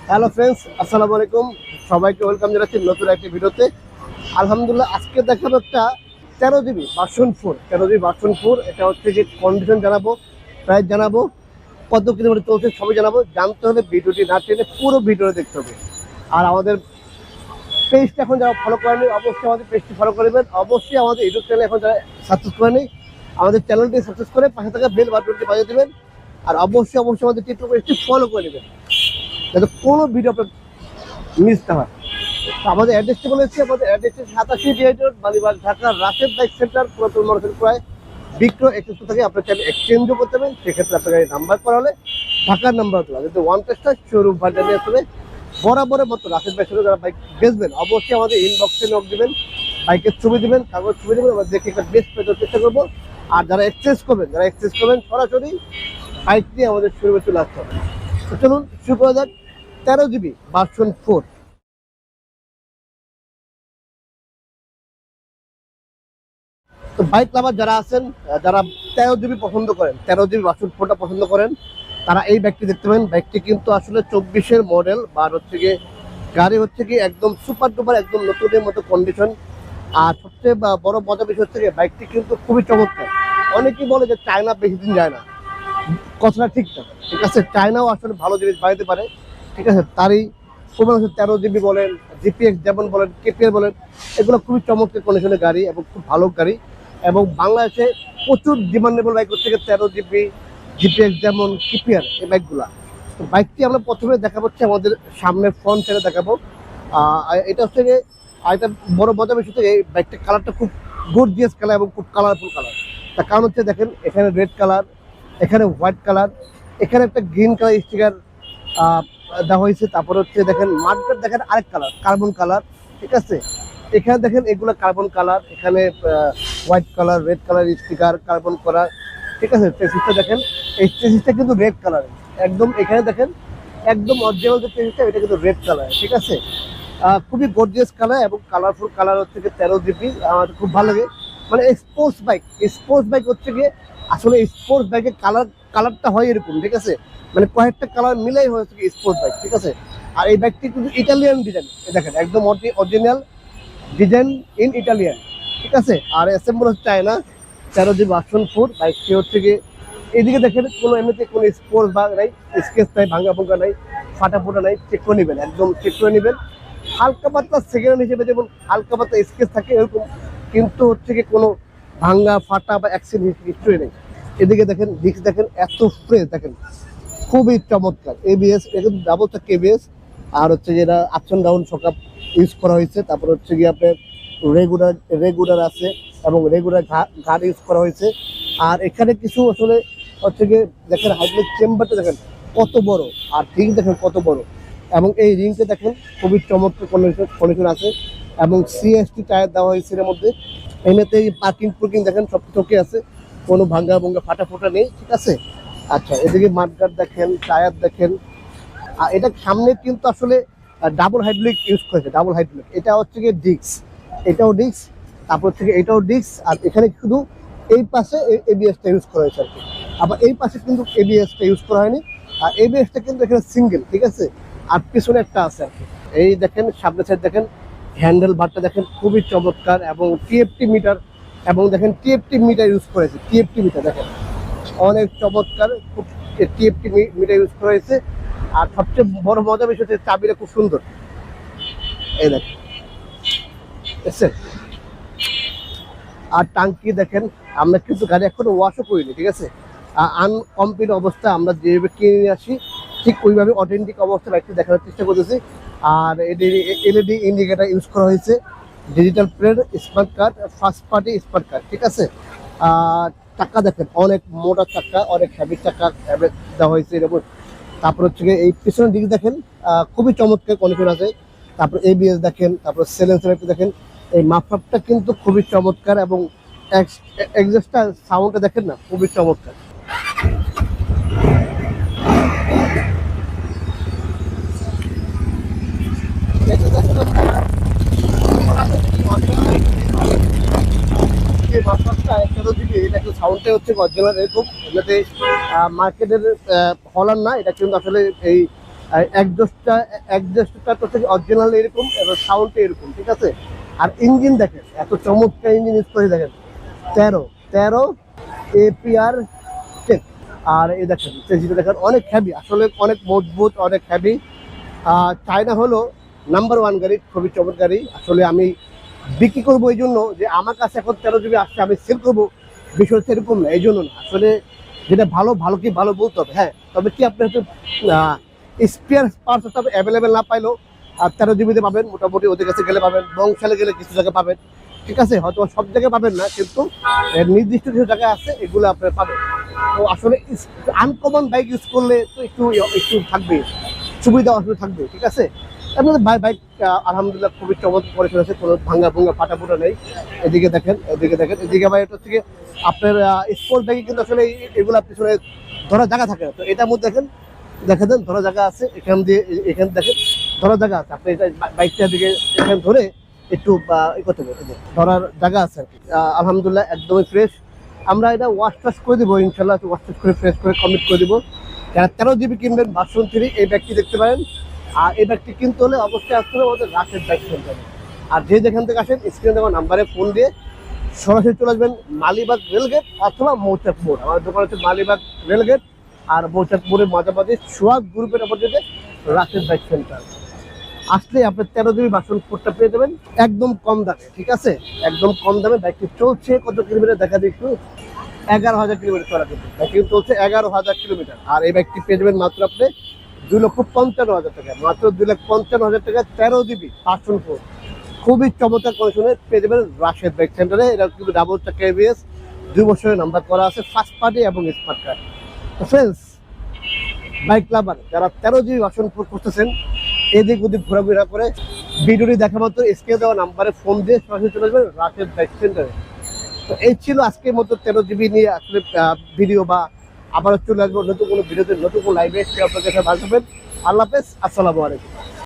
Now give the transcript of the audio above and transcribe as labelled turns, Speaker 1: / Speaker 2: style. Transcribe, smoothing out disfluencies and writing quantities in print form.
Speaker 1: Hello friends, আসসালামু আলাইকুম। সবাইকে ওয়েলকাম জানাচ্ছি নতুন একটি ভিডিওতে। আলহামদুলিল্লাহ, আজকে দেখাবো একটা 13 জিবি ভার্সন 4। 13 জিবি ভার্সন 4, এটা হচ্ছে যে কন্ডিশন জানাবো, প্রাইস জানাবো, কত কিলোমিটার চলছে সবই জানাবো। জানতে হলে ভিডিওটি না টেনে পুরো ভিডিওটা দেখতে হবে। আর আমাদের পেজটা এখন যারা ফলো করেনি, অবশ্যই আমাদের পেজটি ফলো করবেন। অবশ্যই আমাদের ইউটিউব চ্যানেল এখন যারা সাবস্ক্রাইব করেনি, আমাদের চ্যানেলটি সাবস্ক্রাইব করে পাশে থাকা বেল বাটনটি বাজিয়ে দেবেন। আর অবশ্যই আমাদের টিকটক পেজটি ফলো করে নেবেন, যাতে কোনো ভিডিও আপনার মিস না হয়। তো আমাদের অ্যাড্রেসটি বলেছি, আমাদের অ্যাড্রেসটি 87 road, Malibagh, Dhaka, Rashed bike centre, পুরাতন মানুষের প্রায় বিক্রয় এক্সপ্রেস থেকে আপনার চাইলে এক্সচেঞ্জও করতে পারবেন। সেক্ষেত্রে আপনার গাড়ি নাম্বার করা হলে ঢাকার নাম্বার তোলা, যদি ওয়ান টেস্টটা শোরুম ভাড়া নিয়ে আসবে। বরাবরের মতো রাশেদ বাইক সেন্টার যারা বাইক বেচবেন, অবশ্যই আমাদের ইনবক্সে নক দেবেন, বাইকের ছবি দেবেন, কাগজ ছবি দেবেন, আমরা দেখে একটা বেস্ট পেতে চেষ্টা করবো। আর যারা এক্সচেঞ্জ করবেন সরাসরি বাইক নিয়ে আমাদের শোরুমে চলে আসতে হবে। তো চলুন শুরু করা যাক 13 জিবি ভার্সন 4। তো বাইক লাভার যারা আছেন, যারা 13 জিবি পছন্দ করেন, 13 জিবি ভার্সন 4টা পছন্দ করেন, তারা এই বাইকটি দেখতে পাবেন। বাইকটি কিন্তু আসলে 24-এর মডেল, বা হচ্ছে গিয়ে গাড়ি হচ্ছে কি একদম সুপার ডুপার, একদম নতুনের মতো কন্ডিশন। আর সবচেয়ে বড় মজা বিষয় হচ্ছে গিয়ে বাইকটি কিন্তু খুবই চমৎকার। অনেকেই বলে যে চায়না বেশি দিন যায় না, কথাটা ঠিক না। ঠিক আছে, চায়নাও আসলে ভালো জিনিস বানাতে পারে। ঠিক আছে, তারই প্রমাণ হচ্ছে 13 জিবি বলেন, জিপিএক্স যেমন বলেন, কেপিআর বলেন, এগুলো খুবই চমৎকার কন্ডিশনের গাড়ি এবং খুব ভালো গাড়ি। এবং বাংলাদেশে প্রচুর ডিমান্ডেবল বাইক হচ্ছে 13 জিবি, জিপিএক্স যেমন, কেপিআর, এই বাইকগুলা। তো বাইকটি আমরা প্রথমে দেখাবো হচ্ছে আমাদের সামনে ফ্রন্ট সাইডে দেখাবো। এটা হচ্ছে যে এটা বড় মজা বিষয় হচ্ছে এই বাইকটার কালারটা খুব গর্জিয়াস কালার এবং খুব কালারফুল কালার। তার কারণ হচ্ছে দেখেন, এখানে রেড কালার, এখানে হোয়াইট কালার, এখানে একটা গ্রিন কালার স্টিকার দেওয়া হয়েছে। তারপর হচ্ছে দেখেন মার্কেট, দেখেন আরেক কালার, কার্বন কালার। ঠিক আছে, এখানে দেখেন এগুলো কার্বন কালার, এখানে white colour, red colour sticker, carbon colour. ঠিক আছে, চেসিসটা দেখেন, এই চেসিসটা কিন্তু রেড কালার একদম। এখানে দেখেন একদম অরিজিনাল যে চেসিসটা, এটা কিন্তু রেড কালার। ঠিক আছে, খুবই গর্জিয়াস কালার এবং কালারফুল কালার হচ্ছে গিয়ে 13 জিবি। আমার খুব ভালো লাগে। মানে স্পোর্টস বাইক হচ্ছে গিয়ে আসলে স্পোর্টস বাইকের কালারটা হয় এরকম। ঠিক আছে, মানে কয়েকটা কালার মিলাই হয়েছে কি স্পোর্টস বাইক। ঠিক আছে, আর এই বাইকটি কিন্তু ইটালিয়ান ডিজাইন, দেখেন একদম অরিজিনাল ডিজাইন ইন ইটালিয়ান। ঠিক আছে, আর অ্যাসেম্বল হচ্ছে চায়না। 13 জিবি ভার্সন 4 বাইকটি হচ্ছে গিয়ে এদিকে দেখেন কোনো এমনিতে কোনো স্পোর্টস বাইক নাই, স্কেচ নাই, ভাঙা ভোঙ্গা নাই, ফাটা ফোটা নাই। চেক করে নেবেন, একদম চেক করে নেবেন। হালকা পাতলা সেকেন্ড হ্যান্ড হিসেবে যেমন হালকা পাতলা স্কেচ থাকে এরকম, কিন্তু হচ্ছে কি কোনো ভাঙ্গা ফাটা বা অ্যাক্সিডেন্ট কিছুই নেই। এদিকে দেখেন ডিস্ক, দেখেন এত ফ্রেশ, দেখেন খুবই চমৎকার। এবিএস, একদম ডাবল চাকা এবিএস। আর হচ্ছে যেটা আপ অ্যান্ড ডাউন সকাপ ইউজ করা হয়েছে। তারপর হচ্ছে গিয়ে আপনার রেগুলার আছে এবং রেগুলার ঘাট ইউজ করা হয়েছে। আর এখানে কিছু আসলে হচ্ছে গিয়ে দেখেন হাইড্রোলিক চেম্বারটা দেখেন কত বড়, আর রিং দেখেন কত বড়। এবং এই রিংটা দেখেন খুবই চমৎকার কন্ডিশন আছে। এবং সিএসটি টায়ার দেওয়া হয়েছে এর মধ্যে। এমনিতে এই পার্কিং দেখেন সব চোখে আছে, কোনো ভাঙ্গা ভঙ্গা ফাটা ফোটা নেই। ঠিক আছে, আচ্ছা এদিকে মাঠগার্ড দেখেন, টায়ার দেখেন। আর এটা সামনে কিন্তু আসলে ডাবল হাইড্রোলিক ইউজ করেছে, ডাবল হাইড্রোলিক। এটা হচ্ছে গিয়ে ডিস্ক, এটাও ডিস্ক, তারপর থেকে এটাও ডিস্ক। আর এখানে শুধু এই পাশে এবিএসটা ইউজ করা হয়েছে আর কি। আবার এই পাশে কিন্তু এবিএসটা ইউজ করা হয়নি। আর এবিএসটা কিন্তু এখানে সিঙ্গেল। ঠিক আছে, আর পিছনে একটা আছে আর কি। এই দেখেন সামনে সাইড দেখেন, হ্যান্ডেল বারটা দেখেন খুবই চমৎকার এবং টিএফটি মিটার, এবং দেখেন টিএফটি মিটার ইউজ করেছে। টিএফটি মিটার দেখেন অনেক চমৎকার, খুব টিএফটি মিটার ইউজ করা হয়েছে। আর সবচেয়ে বড় মজা বিষয় হচ্ছে চাবিটা খুব সুন্দর, এই দেখেন। আর টাঙ্কি দেখেন, আমরা কিন্তু গাড়ি এখনো ওয়াশও করিনি। ঠিক আছে, আনকমপ্লিট অবস্থা আমরা যেভাবে কিনে নিয়ে আসি ঠিক ওইভাবে অথেন্টিক অবস্থা বাইকটি দেখানোর চেষ্টা করতেছি। আর এলইডি ইন্ডিকেটার ইউজ করা হয়েছে, digital plate, smart card, first party smart card. ঠিক আছে, আর চাকা দেখেন অনেক মোটা চাকা, অনেক হ্যাভি চাকা দেওয়া হয়েছে এরকম। তারপর হচ্ছে এই পিছনের দিক দেখেন খুবই চমৎকার কন্ডিশন আছে। তারপর এবিএস দেখেন, তারপর সেলেন্সার দেখেন, এই মাফলারটা কিন্তু খুবই চমৎকার এবং এক্সস্টটা সাউন্ডটা দেখেন না, খুবই চমৎকার। সাউন্ডটা হচ্ছে অরিজিনাল এরকম, যাতে মার্কেটের হলার না। এটা কিন্তু আসলে এই একজস্টটা তো থেকে অরিজিনাল এরকম এবং সাউন্ডটা এরকম, ঠিক আছে। আর ইঞ্জিন দেখেন, এত চমৎকার ইঞ্জিন ইউজ করে, দেখেন 13 APR টেক। আর এই দেখেন চেঞ্জিটা দেখেন অনেক হ্যাভি, আসলে অনেক মজবুত, অনেক হ্যাভি। চায়না হলো নাম্বার 1 গাড়ি, খুবই চমৎকার গাড়ি। আসলে আমি বিক্রি করবো এই জন্য যে আমার কাছে এখন 13 জিবি আসছে, আমি সেল করবো, বিষয় হচ্ছে এরকম না, এই জন্য না। আসলে যেটা ভালো কি ভালো বলতে হবে, হ্যাঁ। তবে কি আপনি হচ্ছে স্পেয়ার পার্টস হয়তো অ্যাভেলেবেল না পাইলেও আর 13 জিবিতে পাবেন, মোটামুটি ওদের কাছে গেলে পাবেন, বংশালে গেলে কিছু জায়গায় পাবেন, ঠিক আছে। হয়তো সব জায়গায় পাবেন না, কিন্তু নির্দিষ্ট কিছু জায়গায় আছে, এগুলো আপনার পাবেন। তো আসলে আনকমন বাইক ইউজ করলে তো একটু থাকবে, সুবিধা অসুবিধা থাকবে, ঠিক আছে। আপনাদের বাইক আলহামদুলিল্লাহ খুবই চমৎকার করে ফেলেছে, কোনো ভাঙ্গা ফাটা ফুটা নেই। এদিকে দেখেন, এদিকে ভাই এটা থেকে আপনার স্পোর্ট বাইকে কিন্তু আসলে এগুলো পিছনে ধরার জায়গা থাকে না। তো এটার মধ্যে দেখেন ধরার জায়গা আছে, এখানে দেখেন ধরার জায়গা আছে। আপনি বাইকটার দিকে এখানে ধরে একটু করতে পারেন, ধরার জায়গা আছে আর কি। আলহামদুলিল্লাহ একদমই ফ্রেশ। আমরা এটা ওয়াশ টাশ করে দেবো ইনশাল্লাহ, ওয়াশ টাশ করে ফ্রেশ করে কমপ্লিট করে দেবো। যারা 13 জিবি কিনবেন ভার্সন 3 এই ব্যাগটি দেখতে পারেন। আর এই ব্যাগটি কিনতে হলে অবশ্যই আসতে হবে আমাদের রাশেদ বাইক সেন্টারে। আর যেখান থেকে আসেন স্ক্রিনে দেওয়া নাম্বারে ফোন দিয়ে সরাসরি চলে আসবেন মালিবাগ রেলগেট অথবা মৌচাক মোড়। আমাদের দোকান হচ্ছে মালিবাগ রেলগেট আর মৌচাক মোড়ের মাঝামাঝি সোহাগ গ্রুপের অপোজিটে রাশেদ বাইক সেন্টার। আসলে আপনি 13 জিবি ভার্সন 4টা পেয়ে যাবেন একদম কম দামে, ঠিক আছে। একদম কম দামে বাইকটি চলছে কত কিলোমিটার দেখা যায় একটু, 11,000 কিলোমিটার চলা, কিন্তু বাইকটি চলছে 11,000 কিলোমিটার। আর এই বাইকটি পেয়ে যাবেন মাত্র আপনি 2,55,000 টাকা, মাত্র 2,55,000 টাকা 13 জিবি ভার্সন 4। খুবই চমৎকার কন্ডিশনে পেয়ে যাবেন রাশেদ বাইক সেন্টারে। এটা কিন্তু ডাবল চাকা ABS, 2 বছরের নাম্বার করা আছে, ফার্স্ট পার্টি এবং স্মার্ট কার্ড। তো ফ্রেন্ডস, বাইক লাভার যারা 13 জিবি ভার্সন 4 করতেছেন, এদিক ওদিক ঘোরাঘুরা করে ভিডিওটি দেখা মাত্র স্ক্রিনে দেওয়া নাম্বারে ফোন দিয়ে সরাসরি চলে আসবেন রাশেদ বাইক সেন্টারে। তো এই ছিল আজকের মতো 13 জিবি নিয়ে আসলে ভিডিও, বা আবারও চলে আসবো নতুন কোনো ভিডিওতে, নতুন কোনো লাইভে। আপনার কাছে ভালো থাকবেন। আল্লাহ হাফেজ, আসসালামু আলাইকুম।